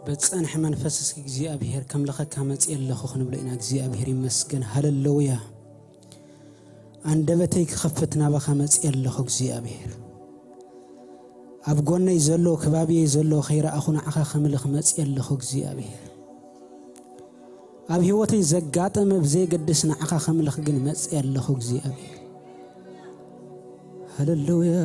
بتصنح منفسك እግዚአብሔር ከምለኸካ መጽየለኹ ንብለና እግዚአብሔር ይመስገን ሃሌሉያ አንደበተይ ከፈትና በኻ መጽየለኹ እግዚአብሔር አብጎነይ ዘሎ ከባቢይ ዘሎ ኸይራ አኹና አኻ ከምልኽ መጽየለኹ እግዚአብሔር አብ ህይወተይ ዘጋጠመ በዘይ ገድስና አኻ ከምልኽ ግን መጽየለኹ እግዚአብሔር ሃሌሉያ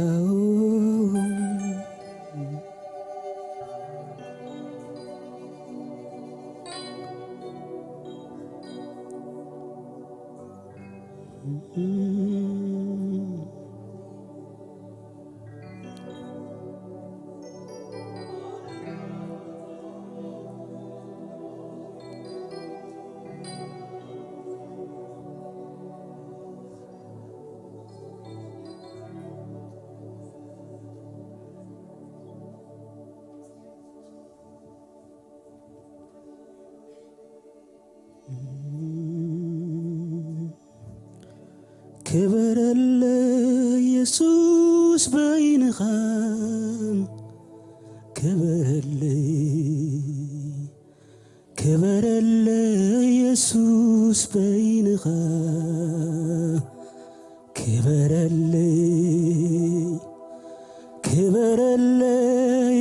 كبر يسوس بينها كبر يسوس بينها كبر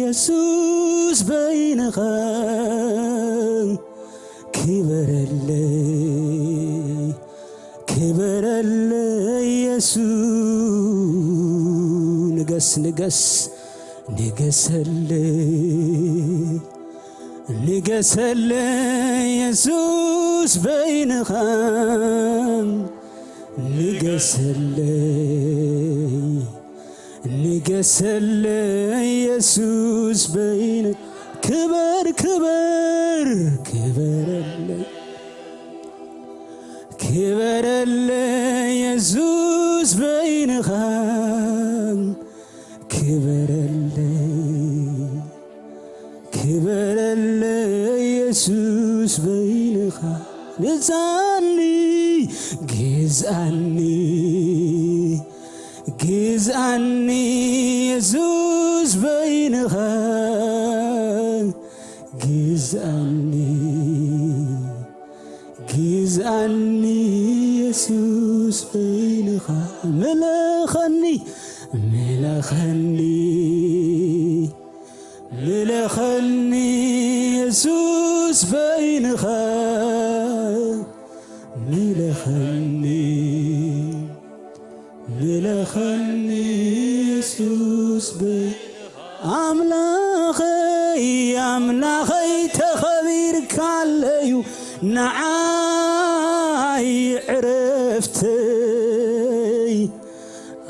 يسوس بينها كبر يسوع نجس يسوس بينها نجس يسوس بين كبر يسوس بينها كبر يسوس بينها جزعني يسوس بينها جزعني يسوس بينها ملخني يسوس بينها ملخني يسوس بينها أملاخي تخبيرك عليو نعاي عرفتي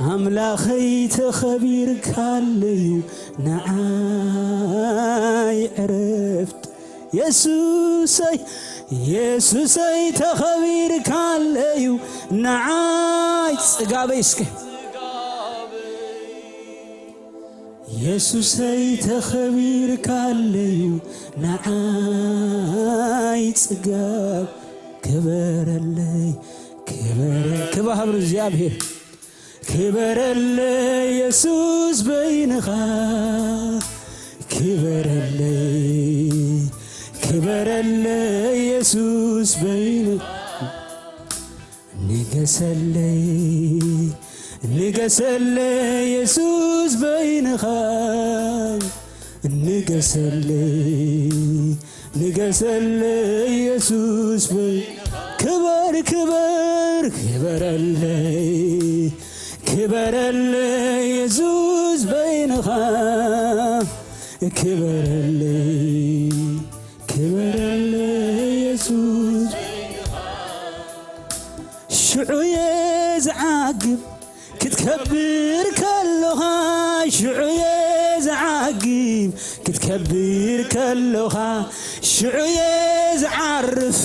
أملاخي تخبيرك عليو نعاي عرفت يسوسي تخبيرك عليو نعاي تقابيسك يسوسي تخبيرك عليو نعاي تقاب كبر كبر እግዚአብሔር كبر يسوس بينها كبر يسوس بينها نجس يسوس بينها نجس يسوس بينها كبر يسوس بينها كبر يسوس شعو يزعقب كتكبر كلها شعو يزعقب كتكبر كلها شعو يزعرف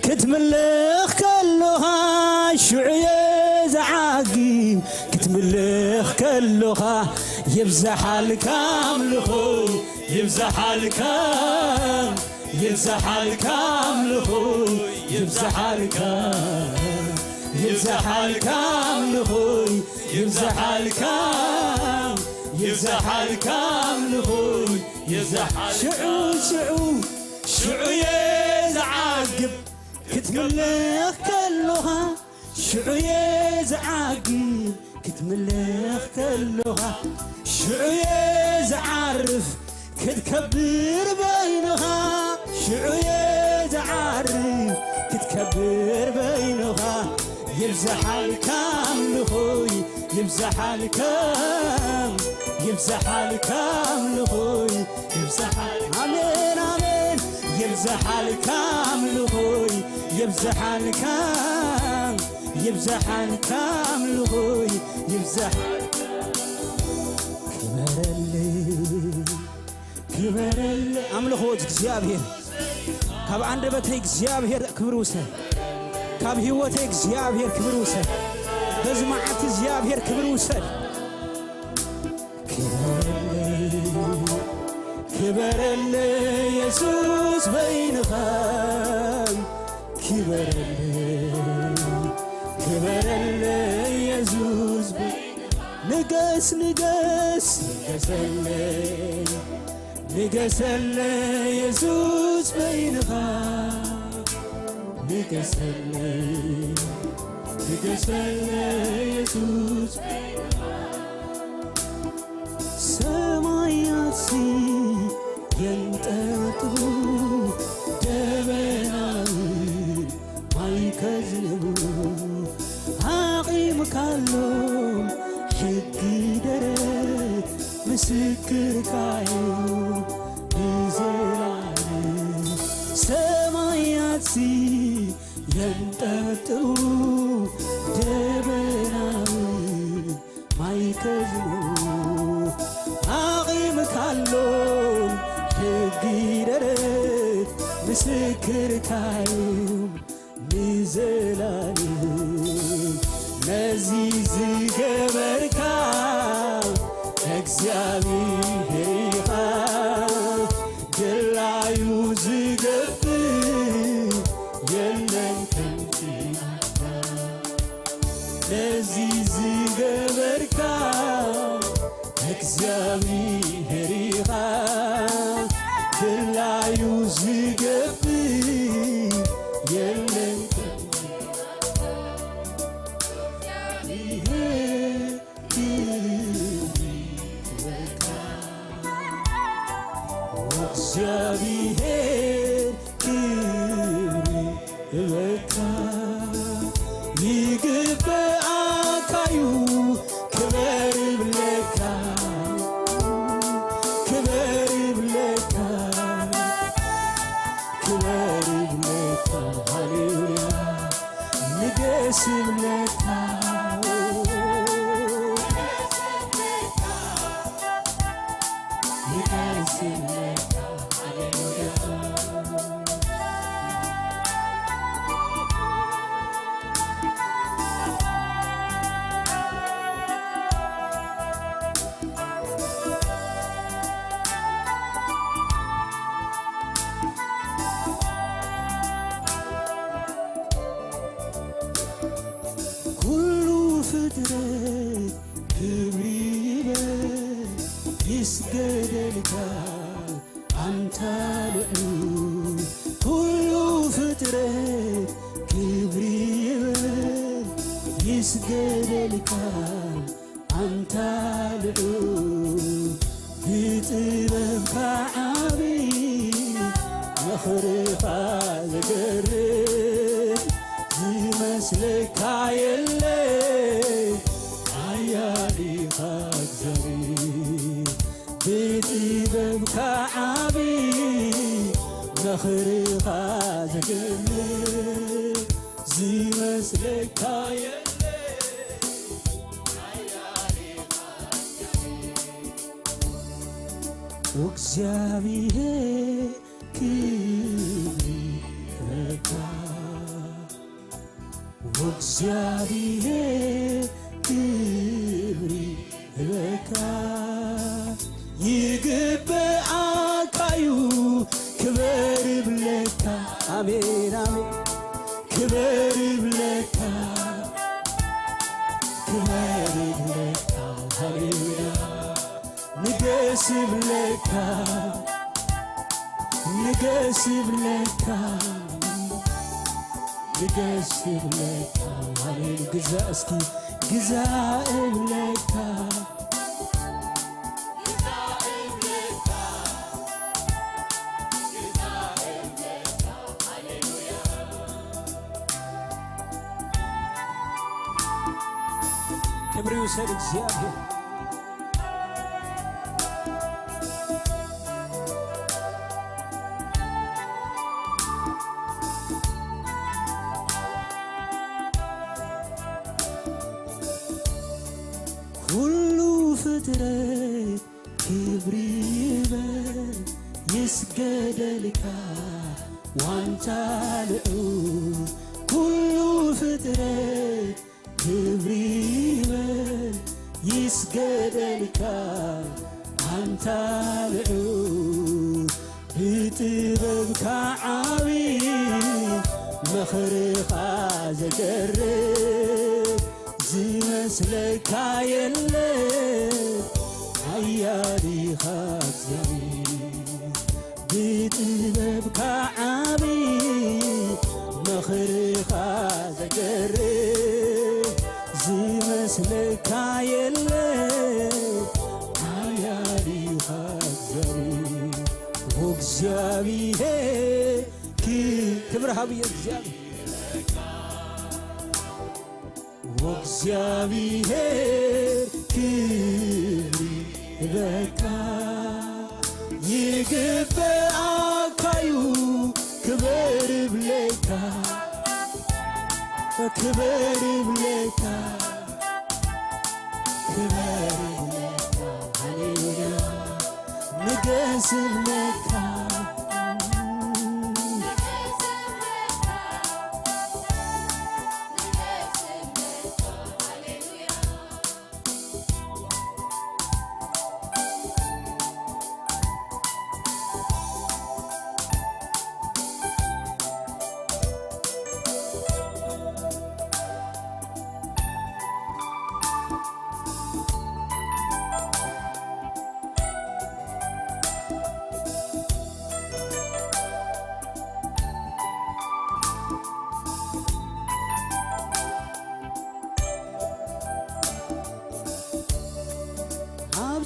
كتملخ كلها شعو يزعقب كتملخ كلها يبزح الكام لخوي يبزح الكام لخوي يبزح الكام لخوي يبزح الكام يبزحلك أملخوي يبزحلك شعو يزعقب كتملخ كلها شعو يزعقب كتملخ كلها شعو يزعرف كتكبر بينها شعو يزعرف كتكبر بينها يبزحلك أملخوي يبزحلك أملخوي يبزحلك آمين آمين يبزحلك أملخوي يبزحلك أملخوي يبزحلك كبرلي أملخوي እግዚአብሔር ካብ አንደበተይ እግዚአብሔር ክብር ውሰድ ካብ ህይወተይ እግዚአብሔር ክብር ውሰድ በዝማዓት እግዚአብሔር ክብር ውሰድ كبرل يسوس بينها كبرل يسوس نقس يسوس بينها نقس يسوس سماياتي ينتطو دبناوي مايكزنبو عقيم كالوم حقي درت مسكر كايو بزلالي سماياتي ينتطو دبناوي مايكزنبو عقيم كالوم حقيرت مسكر كايوم نزلاني نزيز جبركا እግዚአብሔር ገላዩ ዝገብ የለም ከንቱ ለዚህ ዝገበርካ እግዚአብሔር ገላዩ ዝገብ የለም እግዚአብሔር ይበቃ ይግባ አካዩ ክብር ብለካ ክብር ብለካ ክብር ብለካ ሃሌሉያ ንገስ ብለካ ንገስ ብለካ ፍጥረት ክብር ይበል ይስገደልካ አንተ ልዑል ሁሉ ፍጥረት ክብር ይበል ይስገደልካ አንተ ልዑል ብጥበብካ ዓብይ መኽርኻ ዘገርም ዝመስለካ የለ አያዲኻ እግዚአብሔር ብጥበብካ ዓብይ መኽርኻ ዘገርም ዝመስለካ የለ አያዲኻ እግዚአብሔር ክብርካ እግዚአብሔር ክብርካ ይግባእ አካዩ ክብር ብለካ አሜን አሜን ክብር ብለካ ክብር ብለካ ሃሌሉያ ንገስ ብለካ ንገስ ብለካ ንገስ ብለካ ሃሌሉ ግዛ እስኪ ግዛ ብለካ ክብር ይውሰድ እግዚአብሔር ሁሉ ፍጥረት ክብር ይበል ይስገደልካ ዋንታ ልዑል ሁሉ ፍጥረት ክብር ይበል ይስገደልካ አንታ ልዑል ብጥበብካ ዓብይ መኽርኻ ዘገርም ዝመስለካ የለ ሓያሊኻ እግዚአብሔር ብጥበብካ ዓብይ መኽርኻ ዘገርም ዝመስለካ የለ ሓያሊኻ እግዚአብሔር ክብር ሃብየ እግዚአብሔር እግዚአብሔር ክብር በቃ ይግብአካዩ ክብር ብለካ ክብር ብለካ ክብር ብለካ ሃሌሉያ ንገስ ብለካ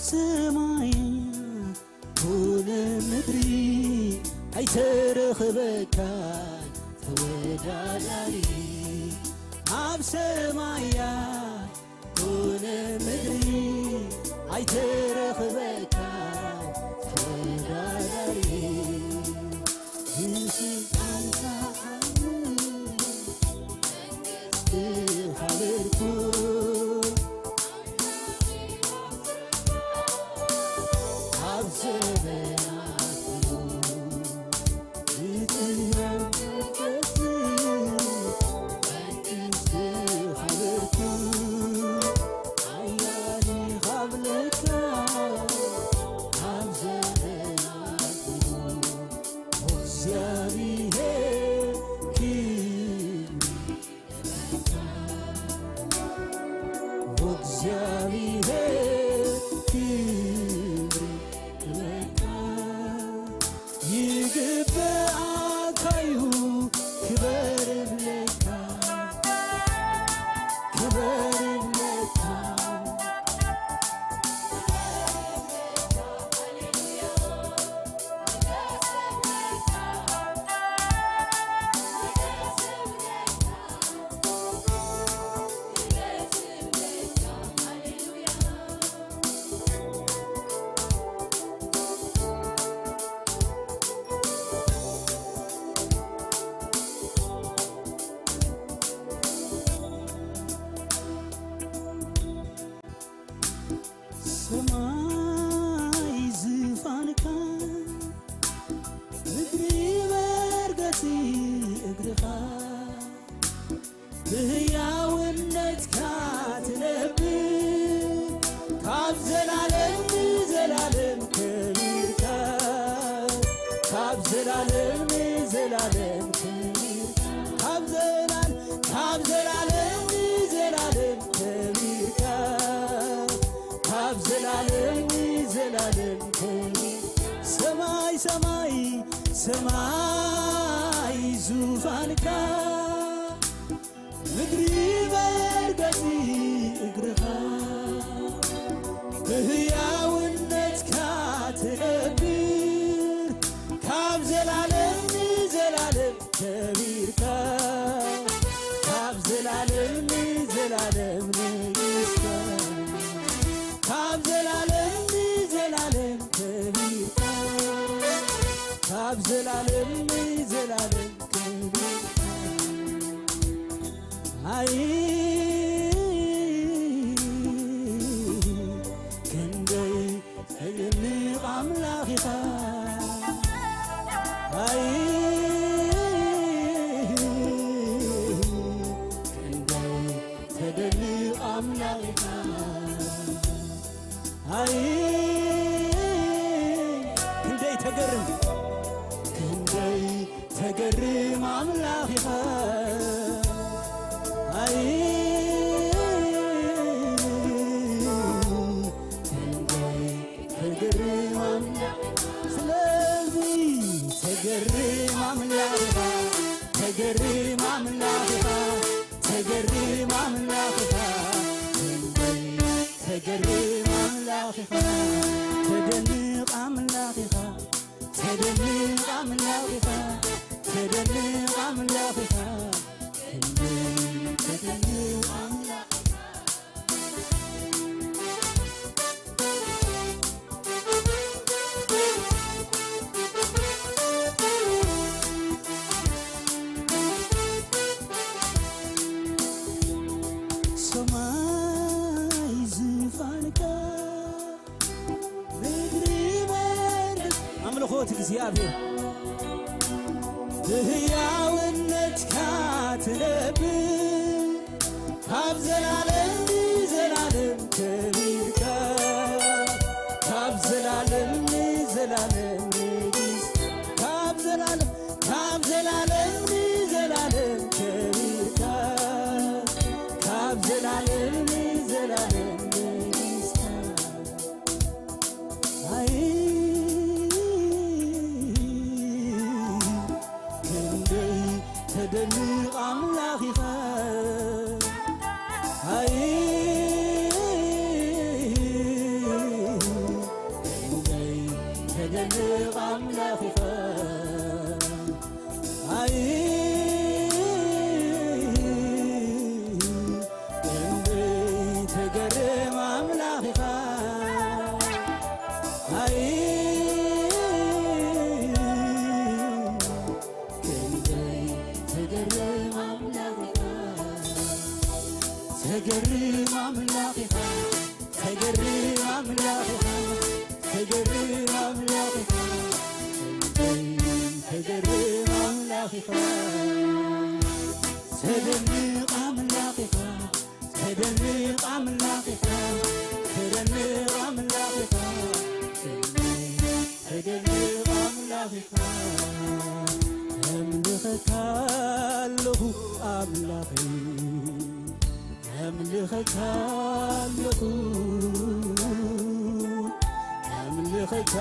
ሰማይ ሆነ ምድሪ አይተረኽበካን ተወዳዳሪ ኣብ ሰማያት ሆነ ምድሪ አይተረኽበካን ተወዳዳሪ ብስልጣንካ ሃሌልኩ ሰማይ ዝፋንካ ምድሪ መርገፂ እግርኻ ብሕያውነትካ ትነብር ካብ ዘላለም ዘላለም ከቢርካ ካብ ዘላለም ዘላለም ከቢርካ ካብ ዘላለም ዘላለም ከቢርካ ካብ ዘላለም ዘላለም ሰማይ ሰማይ ሰማይ ዙፋንካ ምድሪ በርገጺ እግርኻ በሕያውነትካ ትነብር ካብ ዘላለም ዘላለም ከቢርካ ካብ ዘላለም ዘላለም ንግሥካ ካብ ዘላለም ዘላለም ከቢርካ ካብ ዘላለም ዘላለም ከቢርካ አይ ክንደይ ተደንቕ ኣምላኽኻ አይ ክንደይ ተደንቕ ኣምላኽኻ አይ ክንደይ ተገርም ክንደይ ተገርም ኣምላኽኻ አይ ክንደይ ተገርም ኣምላኽኻ ስለዚ ተገርም ኣምላኽኻ ተገርም ኣምላኽኻ ተገርም ኣምላኽኻ ክንደይ ተገርም ኣምላኽኻ ተደንቕ ኣምላኽኻ ተደንቕ ኣምላኽኻ ተደንቕ ኣምላኽኻ ክንደይ ተደንቕ ኣምላኽኻ ሰማይ ዙፋንካ ምድሪ በርገጽ ኣምልኾት እግዚአብሔር በሕያውነትካ ትነብር ካብ ዘላለም ዘላለም ከቢርካ ካብ ዘላለም ዘላለም ንግሥት ካብ ዘላለም ዘላለም ከቢርካ ካብ ዘላለም ዘላለም ንግሥት አይ ክንደይ ተደንቕ ኣምላኽኻ አይ ክንደይ ተደንቕ ኣምላኽኻ አይ ክንደይ ተገርም ኣምላኽኻ አይ ክንደይ ተገርም ኣምላኽኻ ተገርም ኣምላኽኻ ተገርም ኣምላኽኻ ተገርም ኣምላኽኻ ተገርም ኣምላኽኻ ተደንቕ ኣምላኽኻ ተደንቕ ኣምላኽኻ ተደንቕ ኣምላኽኻ ተደንቕ ኣምላኽኻ ኣምልኸካ ኣለኹ ኣምላኸይ ኣምልኸካ ኣለኹ ኣምልኸካ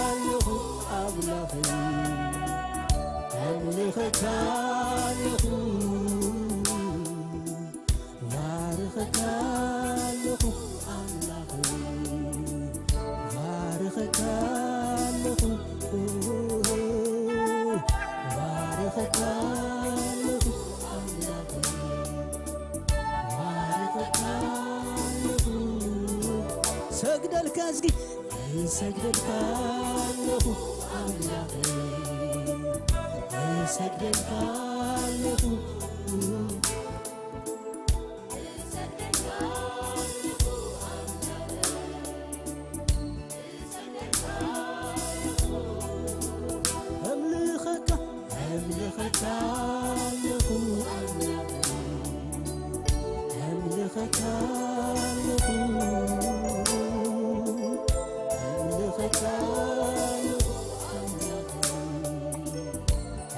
ኣለኹ ኣምላኸይ ኣምልኸካ ኣለኹ ባርኸካ ኣለኹ ኣምላኸይ ባርኸካ ኣለኹ ባርኸካ ኣለኹ ኣምላኸይ ባርኸካ ኣለኹ ሰግደልካ እስኪ ሰግደልካ ኣለኹ ኣምላኸይ ሰግደልካ ኣለኹ ኣምልኸካ ኣምልኸካ ኣለኹ ኣምልኸካ ኣለኹ ኣምልኸካ ኣለኹ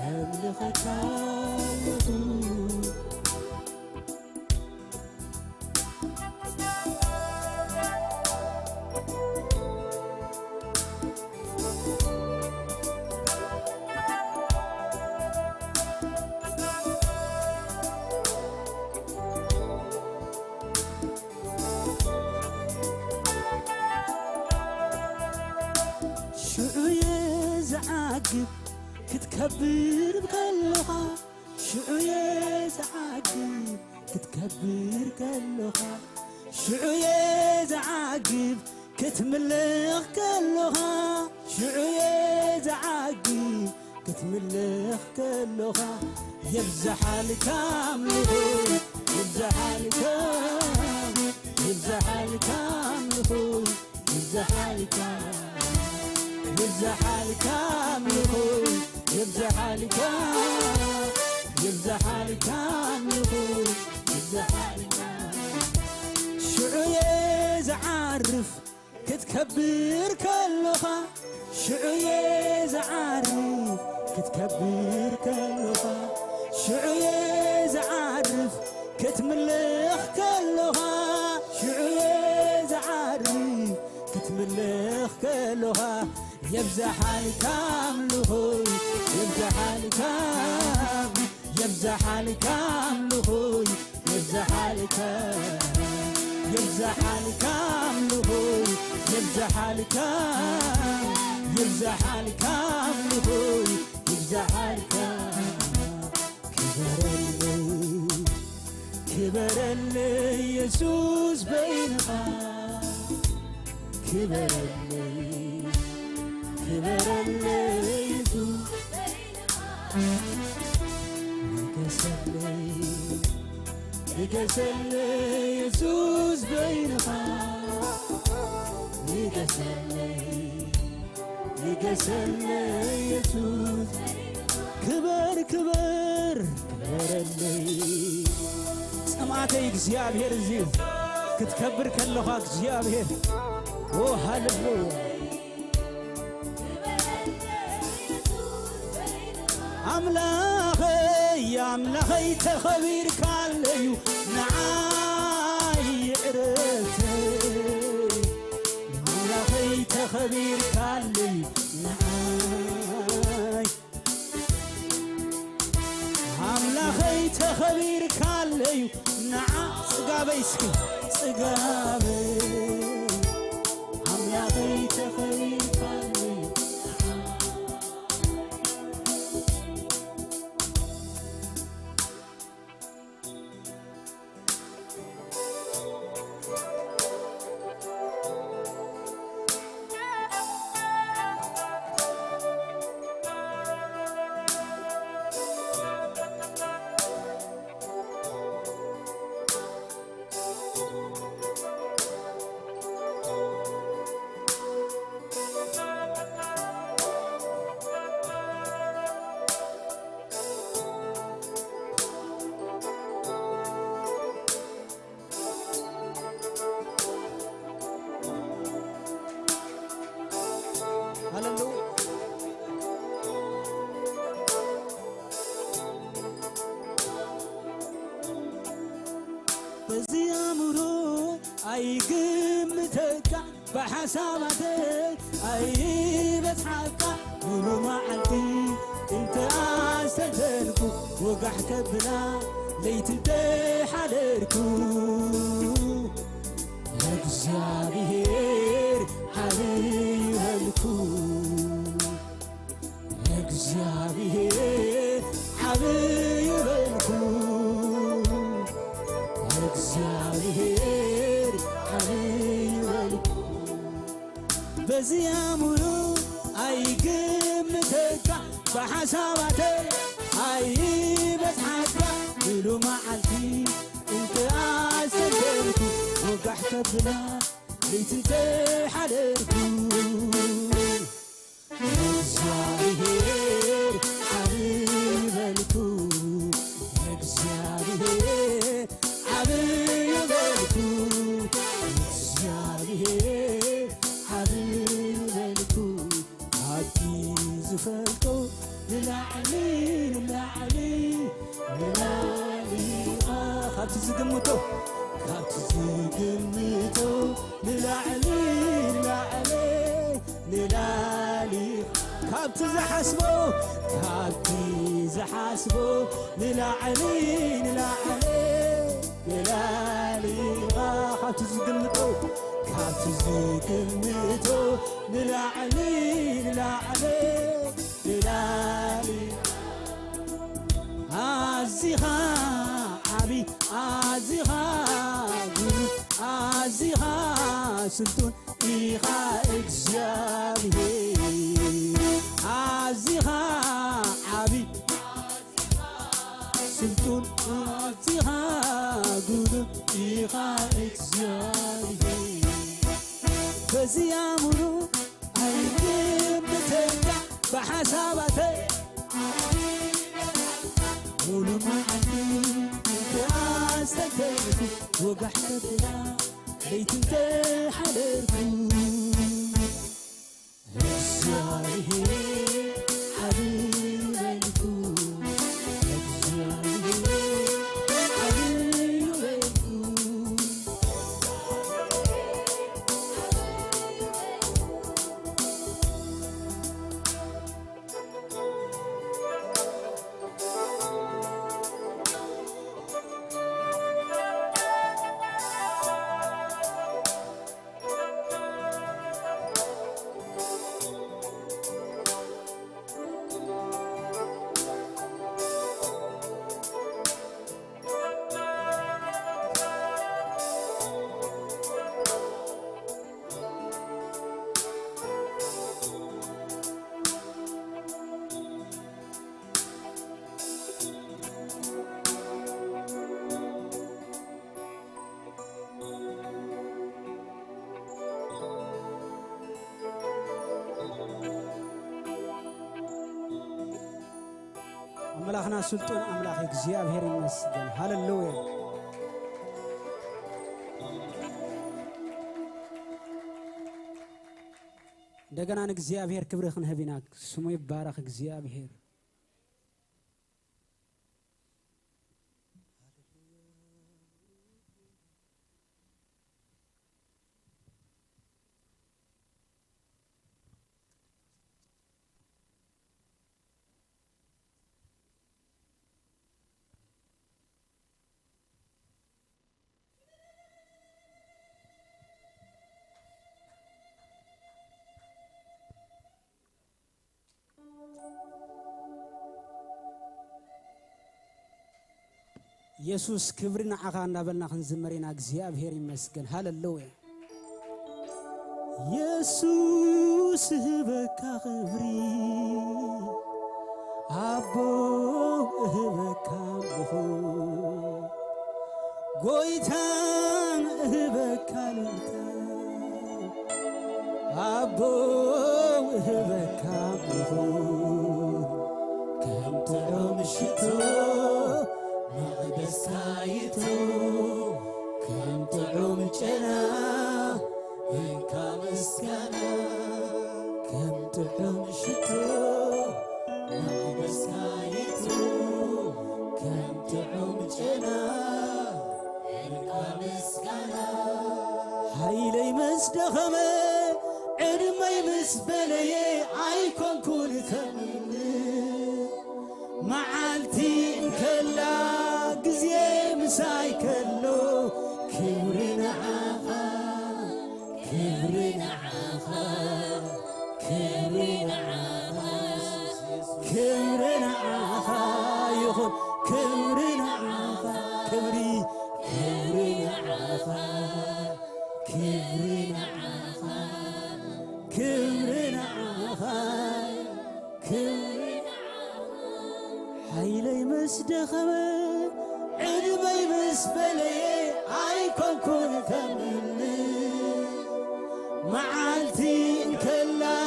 ኣምልኸካ ኣለኹ زعجب كتكبر بكلها شعوية زعجب كتكبر كلها شعوية زعجب كتملخ كلها شعوية زعجب كتملخ كلها يفزح الكامل يفزح الكامل يفزح الكامل يفزح الكامل يفزح الكامل يفزح الكامل يفزح الكامل يفزح الكامل شعوية زعرف كتكبر كلها شعوية زعرف كتكبر كلها شعوية زعرف كتملخ كلها شعوية زعرف كتملخ كلها يفزح الكامل يفزح الكامل يفزح الكامل يفزح الكامل يفزح الكامل يفزح الكامل يفزح الكامل يفزح الكامل كبر اللي يسوس بينها كبر اللي يسوس يكسل يسوس بينها يكسل يسوس كبر اللي سمعتي እግዚአብሔር እዚሁ ክትከብር ከለኻ እግዚአብሔር ኦ ሃሌሉያ አምላኸይ ተኸቢር ካለዩ ንዓይ ዕረፍተይ አምላኸይ ተኸቢር ካለዩ ንዓይ አምላኸይ ተኸቢር ካለዩ ንዓ ጽጋበይ እስኪ ጽጋበይ አምላኸይ ተኸቢር ካለዩ በዚህ አእምሮ አይግምተካ በሐሳባትህ አይበጽሐካ ሙሉ መዓልቲ እንተ አስተንተንኩ ወጋሕከ ብላ ለይቲ እንተሓደርኩ እግዚአብሔር ዓብይ በልኩ እግዚአብሔር ዓብይ በልኩ እግዚአብሔር ዓብይ በልኩ በዚህ አእምሮ አይግምተካ በሐሳባትህ አይበጽሐካ ሙሉ መዓልቲ እንተ አስተንተንኩ ወጋሕከ ብላ ለይቲ እንተሓደርኩ እግዚአብሔር ዓብይ በልኩ እግዚአብሔር ዓብይ በልኩ እግዚአብሔር ዓብይ በልኩ ኣብቲ ዝፈልጦ ንላዕሊ ካብቲ ዝግምቶ ንላዕሊ ካብቲ ዝሓስቦ ንላዕሊ ካብቲ ዝግምቶ ንላዕሊ جلالي عزيها عبي عزيها عزيها سلطان إيها إكزابي عزيها عبي سلطان عزيها قولوا إيها إكزابي بزيامنو أيديم بترجع بحساباتي قولوا معدي استكتركو وقحت بلا بيت انت حضركو الزاري حبيبكو الزاري حبيبكو أملاخنا سلطان أملاخ እግዚአብሔር ይመስገን ሃሌሉያ እንደገና እግዚአብሔር ክብር ክንህብና ስሙ ይባረክ እግዚአብሔር ኢየሱስ ክብርና አኻና በልና ክንዝመሪና እግዚአብሔር ይመስገን ሃሌሉያ ኢየሱስ በካ ክብሪ አቦ በካ ቦ ጎይታን በካ ለታ አቦ በካ ቦ ከምተሮ ምሽቶ بسايتو كم تعوم جنا إنكا مسكنا كم تعوم شتو بسايتو كم تعوم جنا إنكا مسكنا هايلي مسدخمة عرمي مسبلي عايكون كل ثمن معالتي كلا سايكلو كبرنا عافا كبرنا عافا كبرنا عافا كبرنا عافا يخون كبرنا عافا كبري كبرنا عافا كبرنا عافا كبرنا عافا كبرنا عافا حيلي مسدخمه عربي مسبلي عايكون كل ثمن معالتي كلا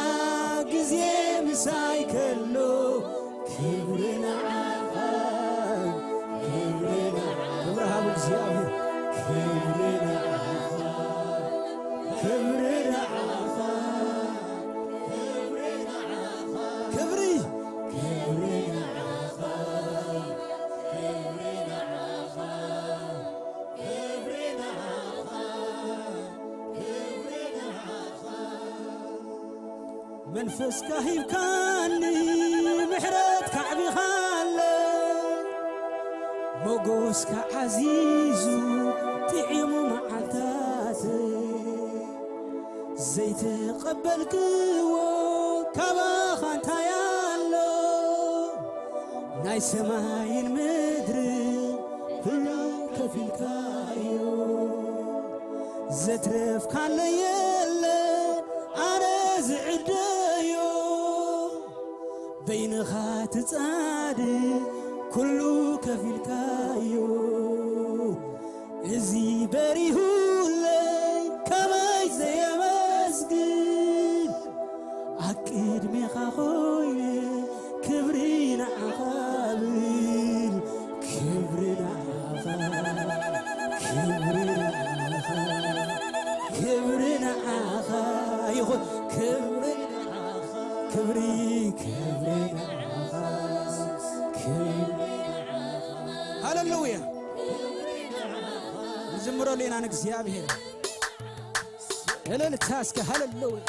قزي مسايكلو كبرنا عافا كبرنا عافا كبرنا عافا كبرنا عافا كبرنا عافا كبري كبرنا عافا منفس كهيب كاني محرت كعبي خاله موقوس كعزيزو تعيمو معتاتي زيت قبل كيو كما خانتا يالو ናይ ሰማይን ምድር ሁሉ ከፊልካዮ ዘትረፍ ካለ የለ አነ ዝዕደዮ በይንኻ ትጻድቅ ኩሉ ከፊልካዮ እዚ በሪሁለይ ከመይ ዘየመስግን አቅድሜኻ ኾይነ ክብሪ ንዓኻ ብል ክብሪ ንዓኻ ክብሪ ንዓኻ ክብሪ ንዓኻ ይኹን ክብሪ ንዓኻ ክብሪ ክብሪ ንዓኻ ክብሪ ሃሌሉያ ዝምሮ ሌና ንእግዚአብሔር እልልታ እስከ ሃሌሉያ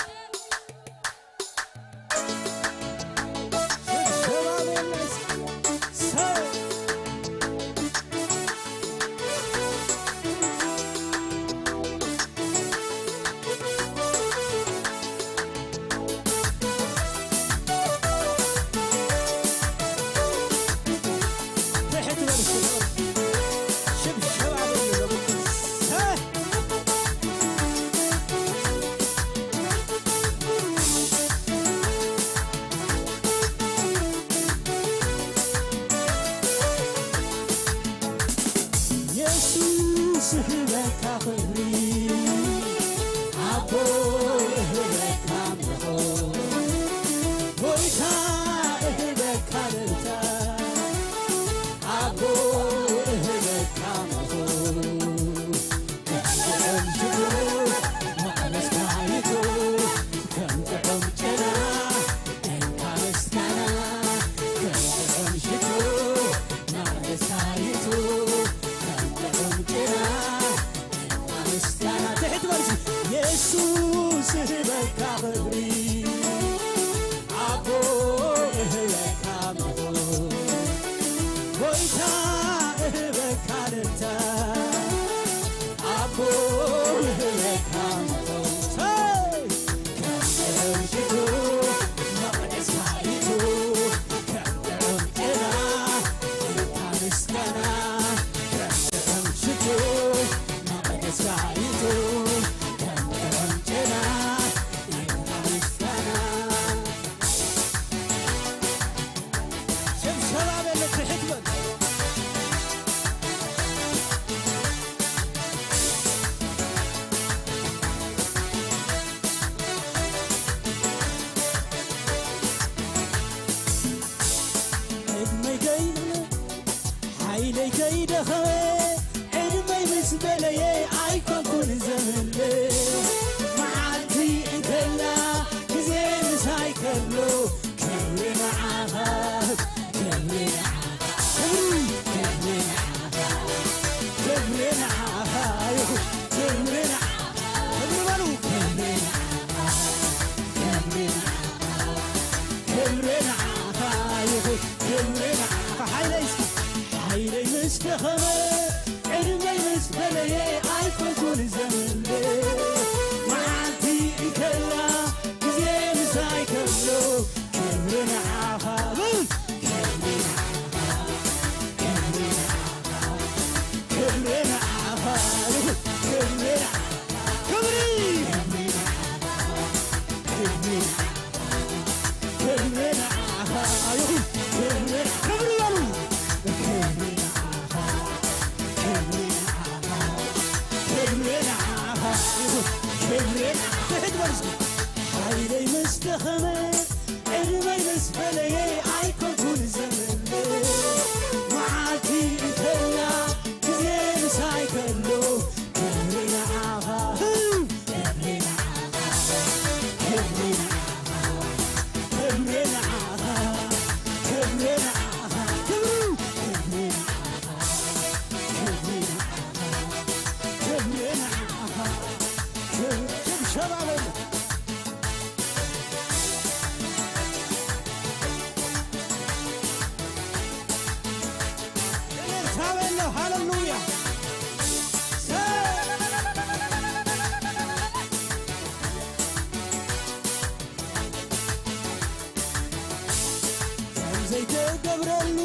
ዘይተገብረሉ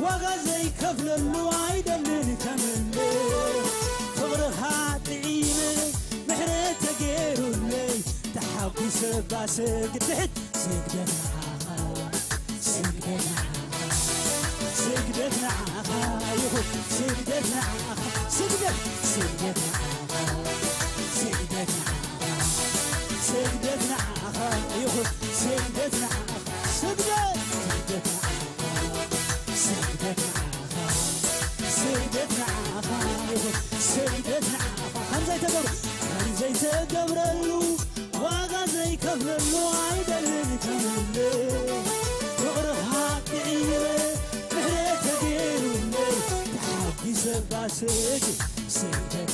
وغزي كفللو عيدلن كملي فغرها طعيمة محرت غيرو لي تحبي سبا سجدت سجدت معاها سجدت معاها سجدت معاها يهو سجدت معاها سجدت سجدت معاها سجدت معاها سجدت معاها يهو سجدت معاها سجدت سجدت معاها سجدت معاها سجدت معاها يهو سجدت معاها خمزي تقبر له وغزي كفللو عيدلن كملي فغرها طعيمة محرت غيرو لي تحبي سبا سجدت سجدت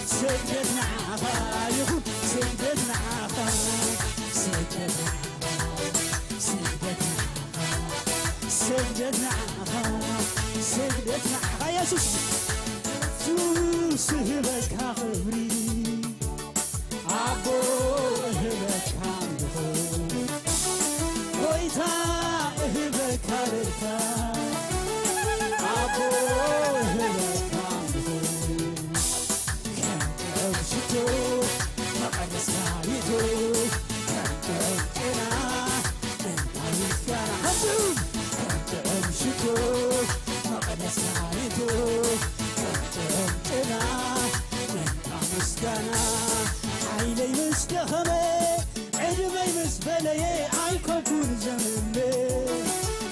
سجدت معاها يهو سجدت معاها سجدت معاها سجدت معاها سجدت معاها يا سوس سهلك خبري عبو هلك عندو ويتا هلك هرتا عبو هلك عندو كانت أمشتو مقعد سايتو كانت أمكنا انت مسكنا حسون كانت أمشتو مقعد سايتو أمتنا ننقى مسكنا عيلي مستخمي عدمي مسبلي عيكو كون زمني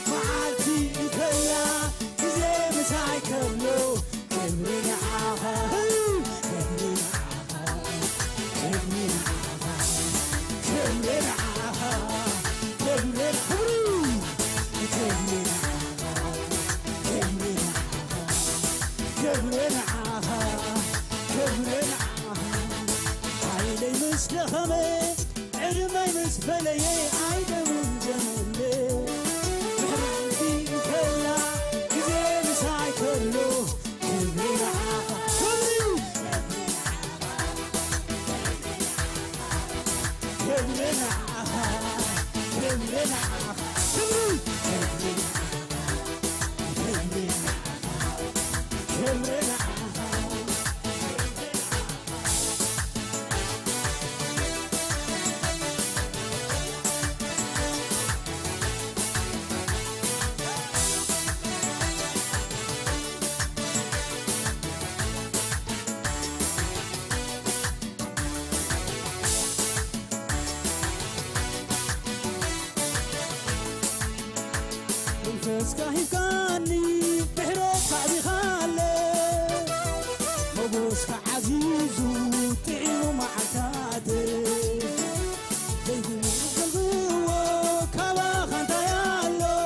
معالتي كلا زي مساعي كبلو كبري نعاها كبري نعاها كبري نعاها كبري نعاها كبري نعاها كبري نعاها كبري نعاها كبري نعاها عيلي مسلخمي عرمي مسبلي عيدة من جمالي محرمتي كلا كذي مساعي كله كبري نعاها كبري نعاها كبري نعاها كبري كبري نعاها منفسك هيفكاني بحرك صعبي خالي مبوسك عزيزو تعينو معكاتي زيدو قلبو كوا خانتا يالو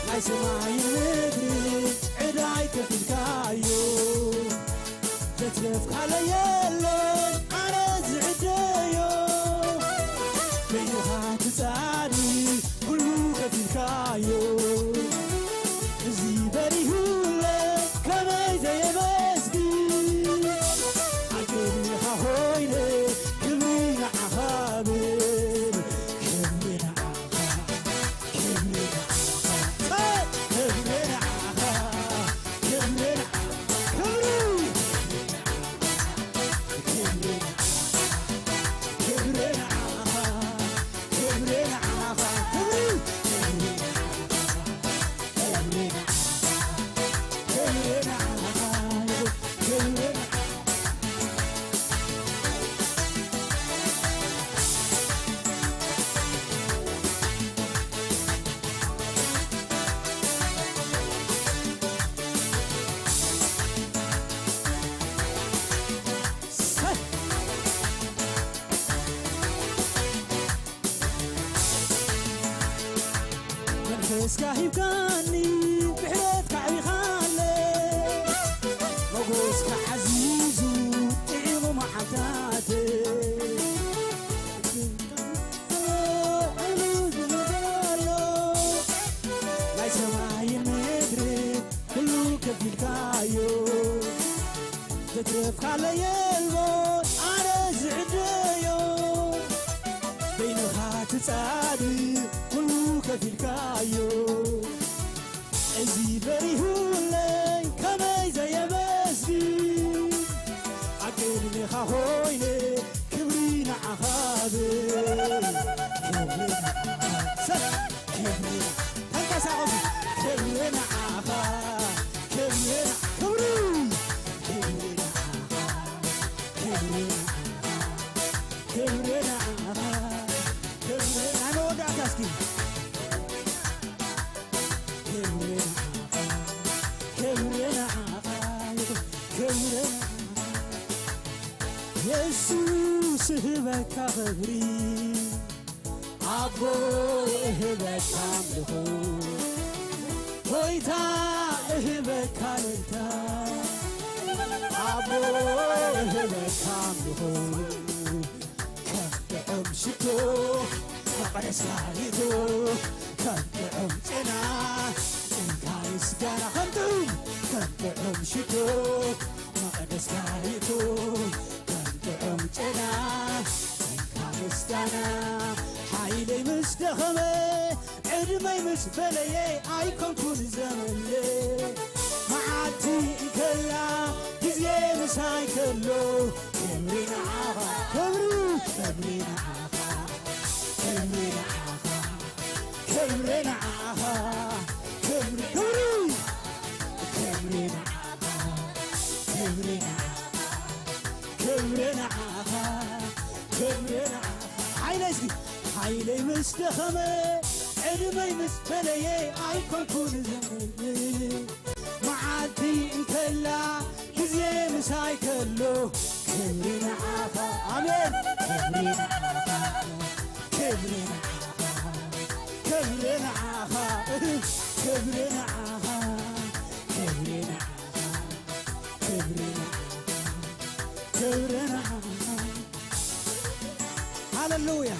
لاي سماعي مدري عداي كفلكايو تتلفك على يالو عرز عدايو بيها تساري كلو كفلكايو زي بريهولة كما زي بسكي عجبني هاهويني كمي نعهابين كمي نعها كمي نعها كمي نعها كمي نعها كمي كمي نعها كمي نعها منفسك هيفكاني بحرتك عبي خالي مقوسك عزيزو تعينو معتاتي لاي سماعي مدري كلو كفلكايو تترفك علي الموت عرز عدايو بينها تتعادي كلو كايو ازي بريهولي كماي زي مسجد عقلني خاويني كبرينا عخابي كبرينا تنكسا عوزي كبرينا عخا كبرينا كبرينا أنا ودع تسكين كبرينا يسوس هبك خبري عبو هبك عملخو ويتا هبك عملتا عبو هبك عملخو كبعم شتو فقد سايتو كبعم سنا انكاي سجانا خمتو كبعم شتو فقد سايتو كبعم سنا انكاي سجانا حيلي مستخمي عدمي مسبلي ايكون كون زمني معاتي كلا جزي مساي كلو كبرينا عافا كبرينا عافا كبرينا عافا كبرينا عافا كبرينا عافا كبرينا عافا كبرينا حيلي اسكي حيلي مستخمي عدمي مسبلي ايكون كون زمني معاتي كلا جزي مساي كلو كبرينا عافا آمين كبرينا عافا كبرينا عافا كبرينا عافا كبرينا عافا كبرينا عافا كبرينا عافا هاللويا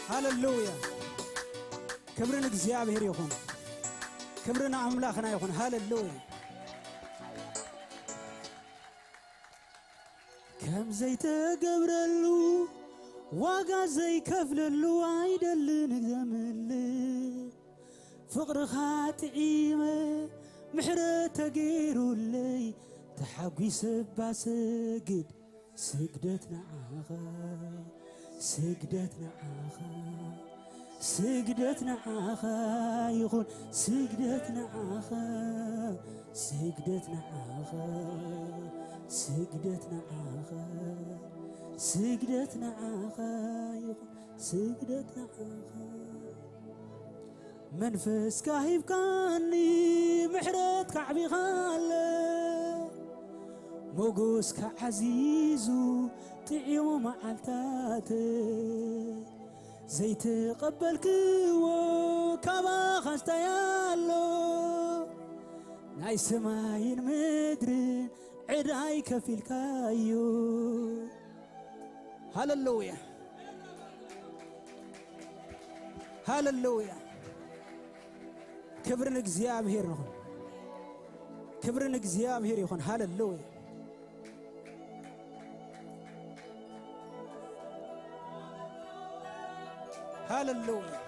هاللويا كبرنا እግዚአብሔር ይሁን كبرنا አምላክና ይሁን هاللويا ከም ዘይተገብረሉ ዋጋ ዘይከፍለሉ አይደልን ግዘምል ፍቅርኻ ጥዒመ ምሕረት ተገይሩለይ ተሓጒሰ ባሰግድ ስግደት ንዓኻ سجدت نعاخا سجدت نعاخا يقول سجدت نعاخا سجدت نعاخا سجدت نعاخا سجدت نعاخا يقول سجدت نعاخا منفس كاهيب كاني محرت كعبي خاله موجوس كعزيزو تعيو معلتاتي زيت قبلك وكما خستيالو ناي سماين مدرين عداي كفيل كايو هاللويا هاللويا كبرنا እግዚአብሔር ነው كبرنا እግዚአብሔር ይሁን هاللويا هاللويا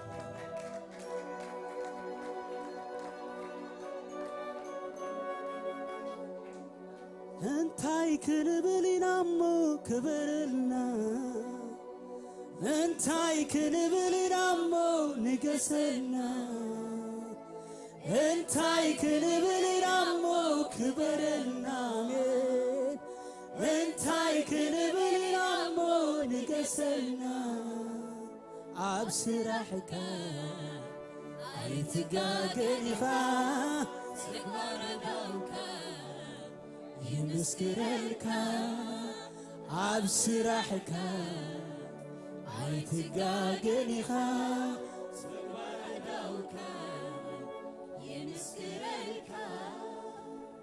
انتاي كنبلينا مو كبرلنا انتاي كنبلينا مو نقسلنا انتاي كنبلينا مو كبرلنا انتاي كنبلينا مو نقسلنا أبصرحك أيتقاقلها سكبر دوك يمسكرلك أبصرحك أيتقاقلها سكبر دوك يمسكرلك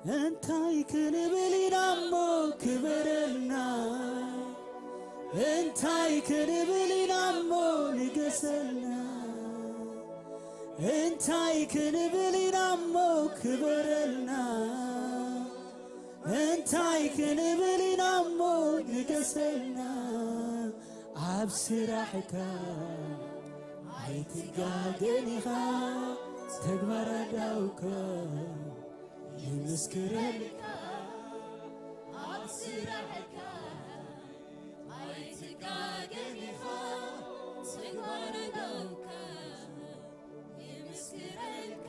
أنت يكن بلي نمو كبرنا እንታይ ክንብል ኢና እሞ ንገሰልና እንታይ ክንብል ኢና እሞ ክበረልና እንታይ ክንብል ኢና እሞ ንገሰልና ኣብ ስራሕካ ኣይትጋገን ኢኻ ተግባር ኣዳውካ ይመስክረልካ ኣብ ስራሕካ ኣይትጋገን ኢኻ ተግባር ኣዳውካ ይመስክረልካ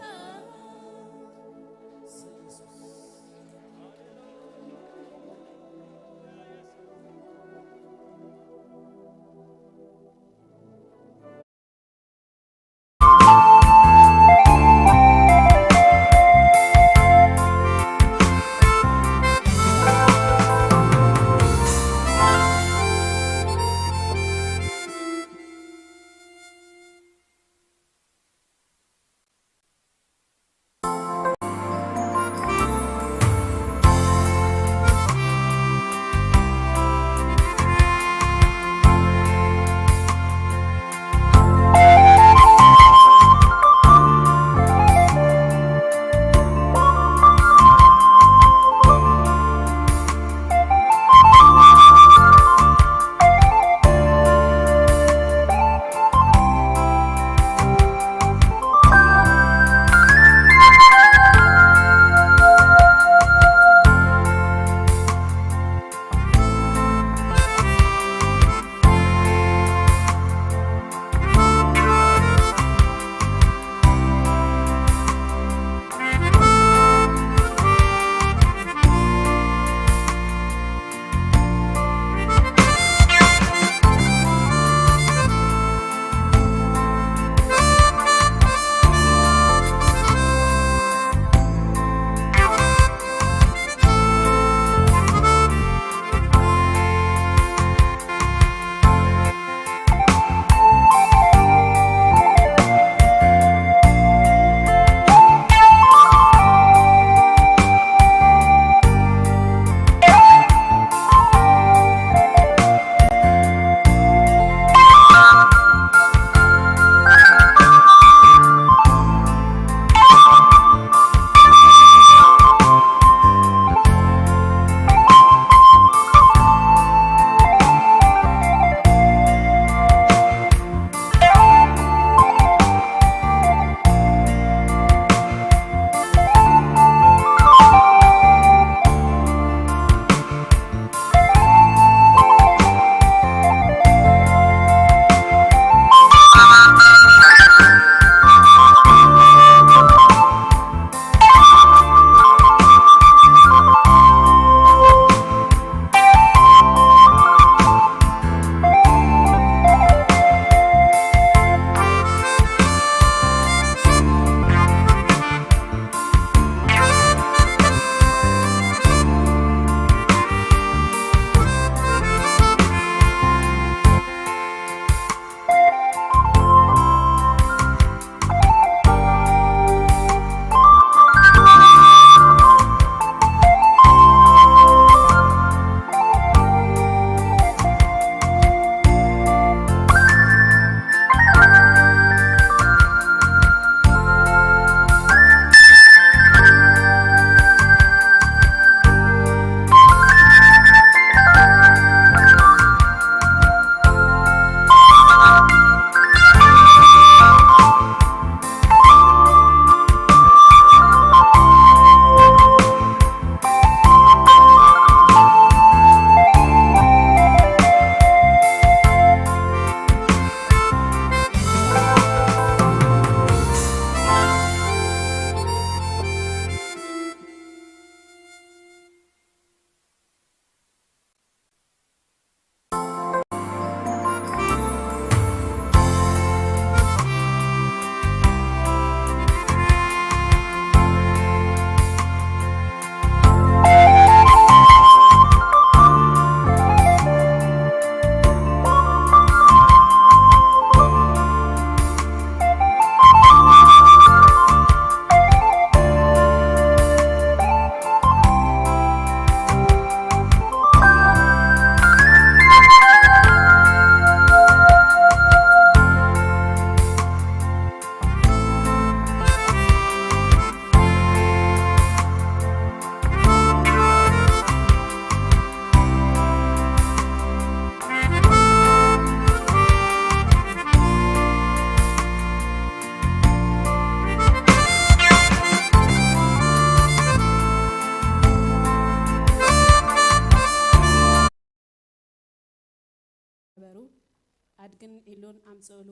ኣድግን ኢሉን ኣምጽሉ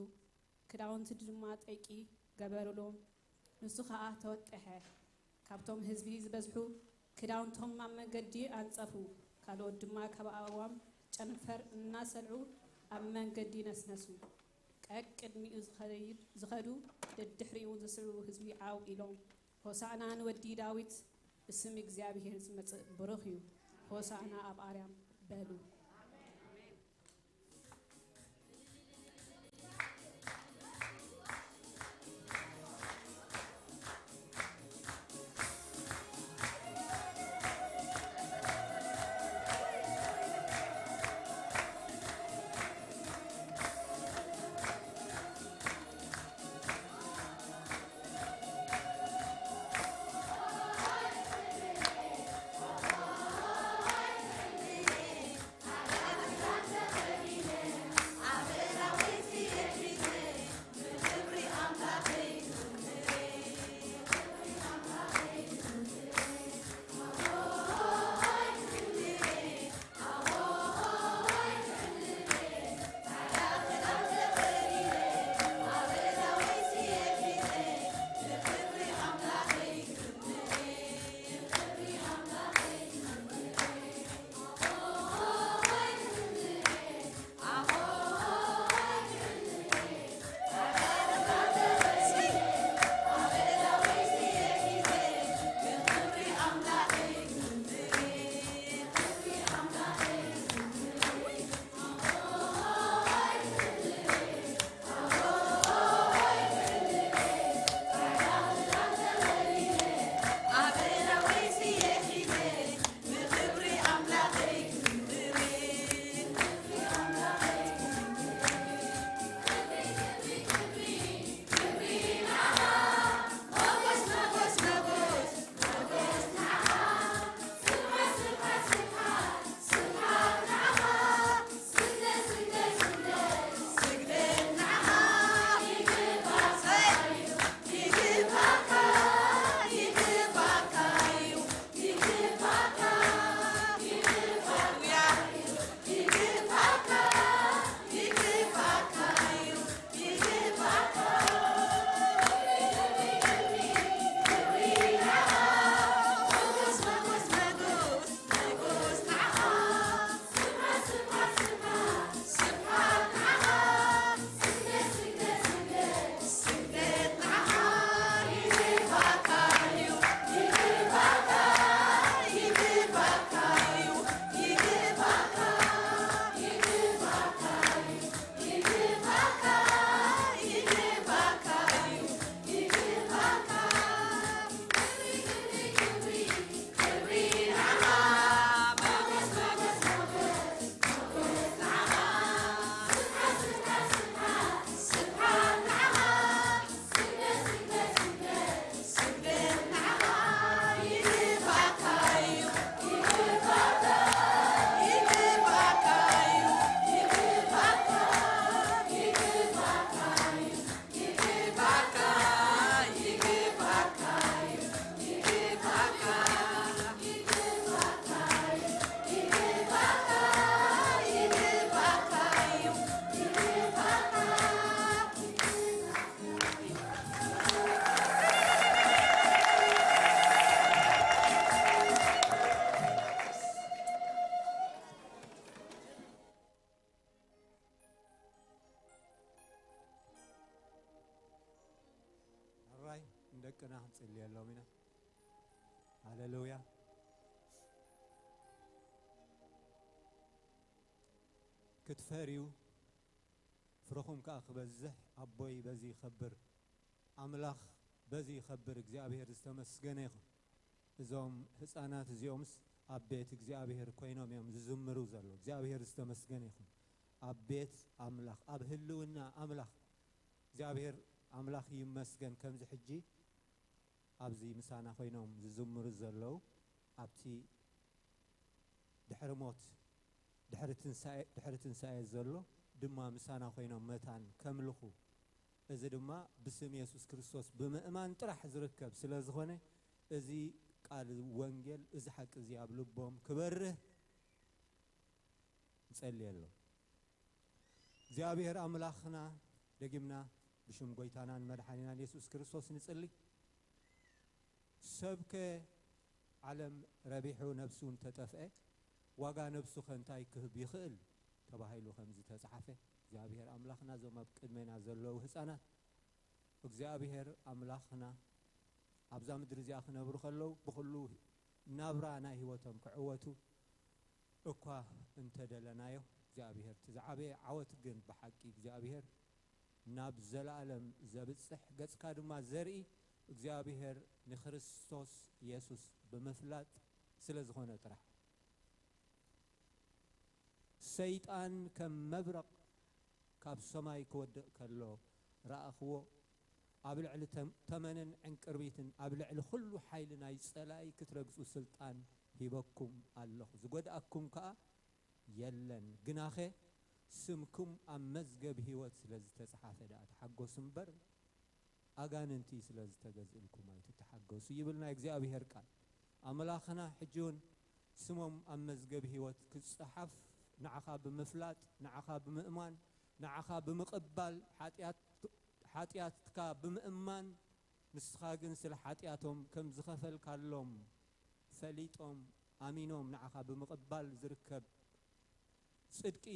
ክዳውንቲ ድማ ጠቂ ገበሩሎም ንሱ ከዓ ተወጠሐ ካብቶም ህዝቢ ዝበዝሑ ክዳውንቶም ኣብ መንገዲ አንጸፉ ካልኦት ድማ ካብኣዋም ጨንፈር እናሰልዑ ኣብ መንገዲ ነስነሱ ቅድሚኡ ዝኸዱ ደድሕሪኡ ዝስዕቡ ህዝቢ ዓው ኢሎም ሆሳዕና ንወዲ ዳዊት ብስም እግዚአብሔር ዝመጽእ ብሩኽ እዩ ሆሳዕና ኣብ ኣርያም በሉ እንደቀና እንጸልያለሁ ሚና ሃሌሉያ ክትፈሪው ፍረኹም ከአኽበዝህ አቦይ በዚ ይኸብር አምላኽ በዚ ይኸብር እግዚአብሔር ዝተመስገነ ይኹን እዞም ህፃናት እዚኦምስ ኣብ ቤት እግዚአብሔር ኮይኖም እዮም ዝዝምሩ ዘሎ እግዚአብሔር ዝተመስገነ ይኹን ኣብ ቤት አምላኽ ኣብ ህልውና አምላኽ እግዚአብሔር አምላኽ ይመስገን ከምዚ ሕጂ ኣብዚ ምሳና ኮይኖም ዝዝምሩ ዘለው ኣብቲ ድሕሪ ሞት ድሕሪ ትንሳኤ ዘሎ ድማ ምሳና ኮይኖም መታን ከምልኹ እዚ ድማ ብስም ኢየሱስ ክርስቶስ ብምእማን ጥራሕ ዝርከብ ስለ ዝኾነ እዚ ቃል ወንጌል እዚ ሓቂ እዚ ኣብ ልቦም ክበርህ እንጸልየሎ እግዚአብሔር አምላኽና ደጊምና ብሽም ጎይታናን መድኃኒናን ኢየሱስ ክርስቶስ ንጽሊ ሰብከ ዓለም ረቢሑ ነፍሱን ተጠፍአ ዋጋ ነፍሱ ከንታይ ክህብ ይኽእል ተባሂሉ ከምዚ ተጻሐፈ እግዚአብሔር አምላኽና ዞም ኣብ ቅድሜና ዘለዉ ህፃናት እግዚአብሔር አምላኽና ኣብዛ ምድሪ እዚኣ ክነብሩ ከለዉ ብኩሉ ናብራ ናይ ህይወቶም ክዕወቱ እኳ እንተደለናዮ እግዚአብሔር ትዝዓበየ ዓወት ግን ብሓቂ እግዚአብሔር ናብ ዘለዓለም ዘብጽሕ ገጽካ ድማ ዘርኢ እግዚአብሔር ንክርስቶስ ኢየሱስ ብምፍላጥ ስለ ዝኾነ ጥራሕ ሰይጣን ከም መብረቕ ካብ ሰማይ ክወድቕ ከሎ ረኣኽዎ ኣብ ልዕሊ ተመንን ዕንቅርቢትን ኣብ ልዕሊ ኩሉ ሓይሊ ናይ ጸላይ ክትረግጹ ስልጣን ሂበኩም ኣለኹ ዝጎድኣኩም ከዓ የለን ግናኸ ስምኩም ኣብ መዝገብ ህይወት ስለ ዝተጻሓፈ ዳኣ ተሓጎሱ እምበር ኣጋንንቲ ስለ ዝተገዝእልኩም ኣይትተሓገሱ ይብልና እግዚአብሔር ቃል ኣምላኽና ሕጂውን ስሞም ኣብ መዝገብ ህይወት ክጽሓፍ ንዓኻ ብምፍላጥ ንዓኻ ብምእማን ንዓኻ ብምቕባል ሓጢኣትካ ብምእማን ንስኻ ግን ስለ ሓጢኣቶም ከም ዝኸፈልካሎም ፈሊጦም ኣሚኖም ንዓኻ ብምቕባል ዝርከብ ጽድቂ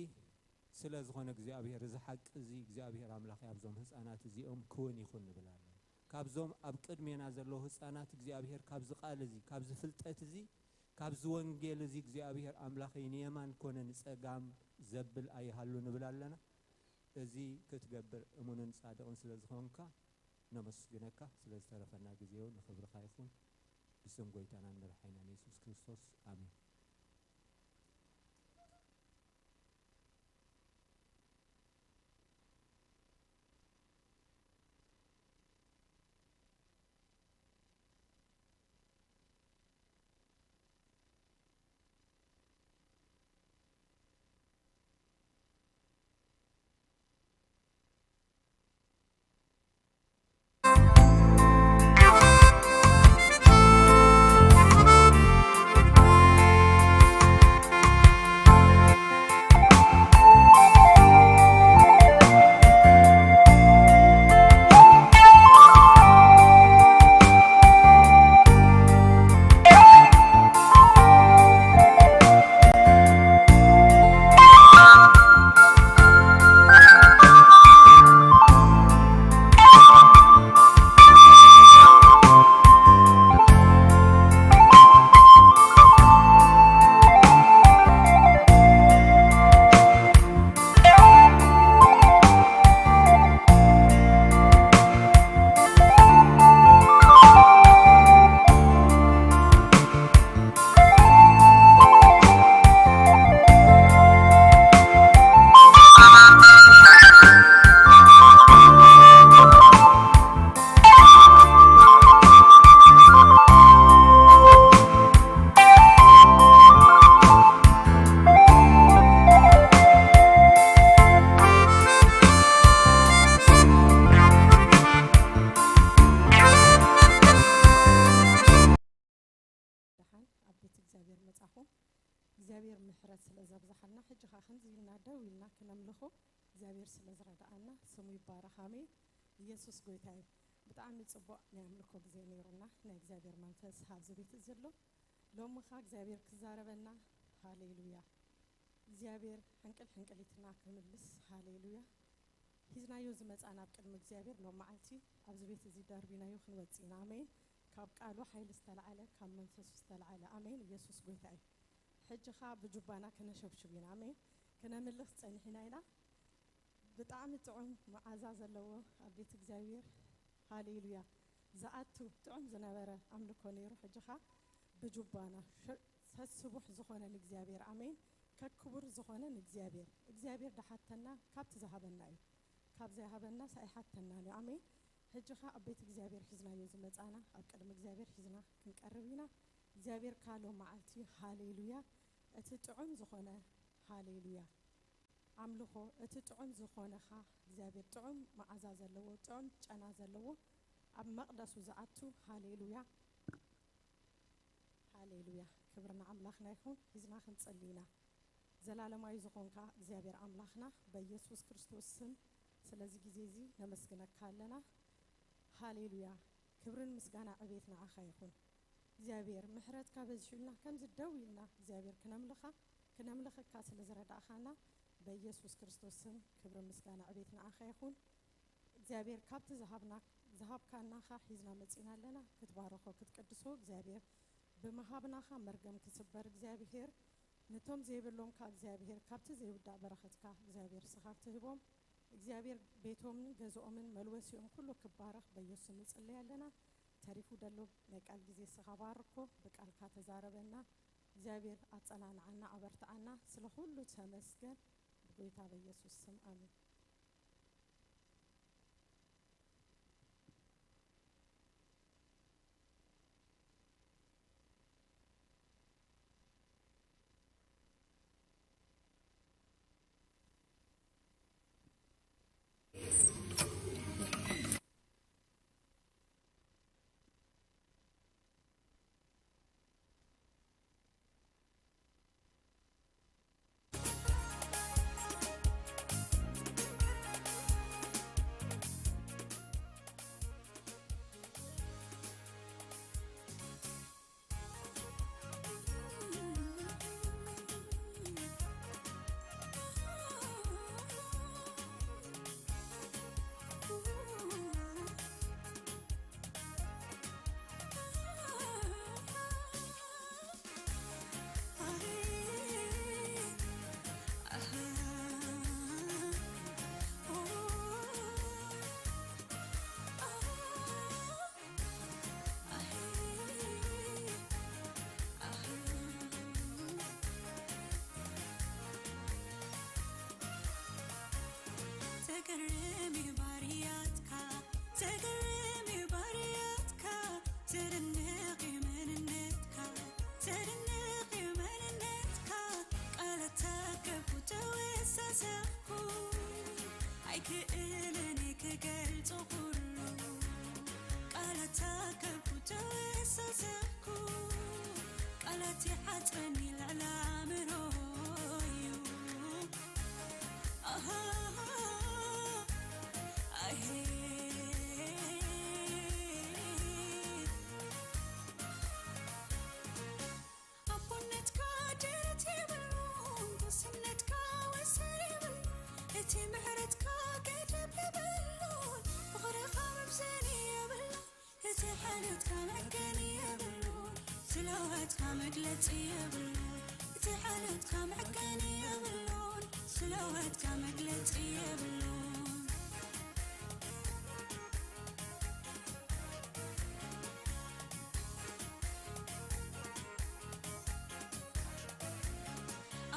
ስለ ዝኾነ እግዚአብሔር እዚ ሓቂ እዚ እግዚአብሔር አምላኽ ኣብዞም ህፃናት እዚኦም ክውን ይኹን ንብላለን ካብዞም ኣብ ቅድሜና ዘለዉ ህፃናት እግዚአብሔር ካብዚ ቃል እዚ ካብዚ ፍልጠት እዚ ካብዚ ወንጌል እዚ እግዚአብሔር አምላኽ ንየማን ኮነ ንጸጋም ዘብል ኣይሃሉ ንብላለና እዚ ክትገብር እሙንን ጻድቕን ስለ ዝኾንካ ነመስግነካ ስለ ዝተረፈና ግዜው ንኽብርኻ ይኹን ብስም ጎይታናን መድኃኒናን ኢየሱስ ክርስቶስ አሜን እግዚአብሔር ምሕረት ስለዘብዛሐና ሕጅኻ ክንዚልና ደው ኢልና ክነምልኾ እግዚአብሔር ስለዝረዳእና ስሙ ይባረክ አሜን ኢየሱስ ጎይታዬ ብጣዕሚ ጽቡቕ ናይ ኣምልኮ ግዜ ነይሩና ናይ እግዚአብሔር መንፈስ ኣብዚ ቤት ዘሎ ሎምኻ እግዚአብሔር ክዛረበና ሃሌሉያ እግዚአብሔር ሕንቅሊትና ክምልስ ሃሌሉያ ሂዝናዮ ዝመጻና ኣብ ቅድሚ እግዚአብሔር ሎም መዓልቲ ኣብዚ ቤት እዚ ደርቢናዮ ክንወጽና አሜን ካብ ቃሉ ኃይል ዝተልዓለ ካብ መንፈስ ዝተልዓለ አሜን ኢየሱስ ጎይታዬ ሕጅኻ ብጁባና ከነሸብሽብና አሜን ከነምልኽ ጸኒሕና ኢና ብጣዕሚ ጥዑም መዓዛ ዘለዎ ኣብ ቤት እግዚአብሔር ሃሌሉያ ዝኣቱ ጥዑም ዝነበረ ኣምልኮ ነይሩ ሕጅኻ ብጁባና ሰስቡሕ ዝኾነን እግዚአብሔር አሜን ከክቡር ዝኾነን እግዚአብሔር ደሓተና ካብቲ ዝሃበና እዩ ካብ ዘይሃበና ሳይሓተና ነው አሜን ሕጅኻ ኣብ ቤት እግዚአብሔር ሒዝናዮ ዝመጻና ኣብ ቅድሚ እግዚአብሔር ሒዝና ክንቀርብ ኢና እግዚአብሔር ካሎ መዓልቲ ሃሌሉያ እቲ ጥዑም ዝኾነ ሃሌሉያ ኣምልኾ እቲ ጥዑም ዝኾነኻ እግዚአብሔር ጥዑም መዓዛ ዘለዎ ጥዑም ጨና ዘለዎ ኣብ መቕደሱ ዝኣቱ ሃሌሉያ ሃሌሉያ ክብርና ኣምላኽና ይኹን ሒዝና ክንጸልይና ዘላለማዊ ዝኾንካ እግዚአብሔር አምላኽና በኢየሱስ ክርስቶስ ስም ስለዚህ ጊዜ እዚ ነመስግነካ ኣለና ሃሌሉያ ክብርን ምስጋና ዕቤት ንዓኻ ይኹን እግዚአብሔር ምሕረትካ በዝሕልና ከምዚ ደው ኢልና እግዚአብሔር ክነምልኸካ ስለ ዝረዳእኻና በኢየሱስ ክርስቶስ ስም ክብርን ምስጋና ዕቤት ንዓኻ ይኹን እግዚአብሔር ካብቲ ዝሃብካናኻ ሒዝና መፂና ኣለና ክትባረኾ ክትቀድሶ እግዚአብሔር ብመሃብናኻ መርገም ክስበር እግዚአብሔር ነቶም ዘይብሎምካ እግዚአብሔር ካብቲ ዘይውዳእ በረኸትካ እግዚአብሔር ስኻብ ትህቦም እግዚአብሔር ቤቶምን ገዝኦምን መልወሲኦም ኩሉ ክባረኽ በኢየሱስ ንጽልይ ኣለና ተሪፉ ደሎ ናይ ቃል ጊዜ ስኻ ባርኮ በቃልካ ተዛረበና እግዚአብሔር አጸናናዓና አበርታዓና ስለ ሁሉ ተመስገን በጌታ በኢየሱስ ስም አሜን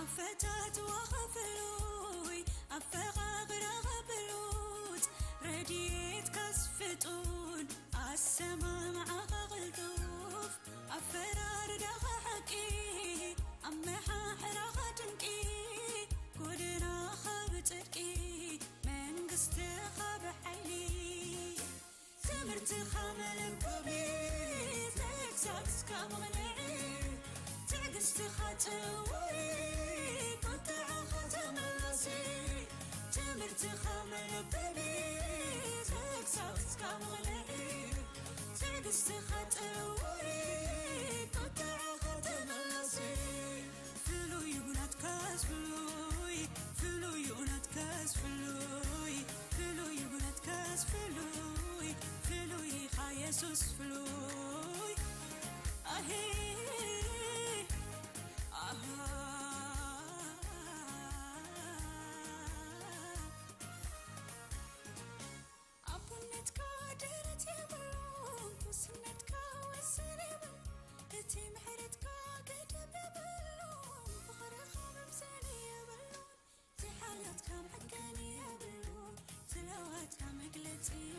أفتات وخفلوي أفغاغر غبلوت رديت كسفتون السما مع غلطوف أفرار دغ حقي أمحا حرغ تنكي كودنا خبتكي من قستخا بحيلي سمرت خامل ببيت تكساكس كامغنعي تعقست خاتوي تخمن ببيت تكساكس كامغنعي تعقست خاتوي قطع خاتم اللاسي فلو يونات كاس فلوي فلو يونات كاس فلوي فلو يونات كاس فلوي فلوي خا يسوس فلوي أهي See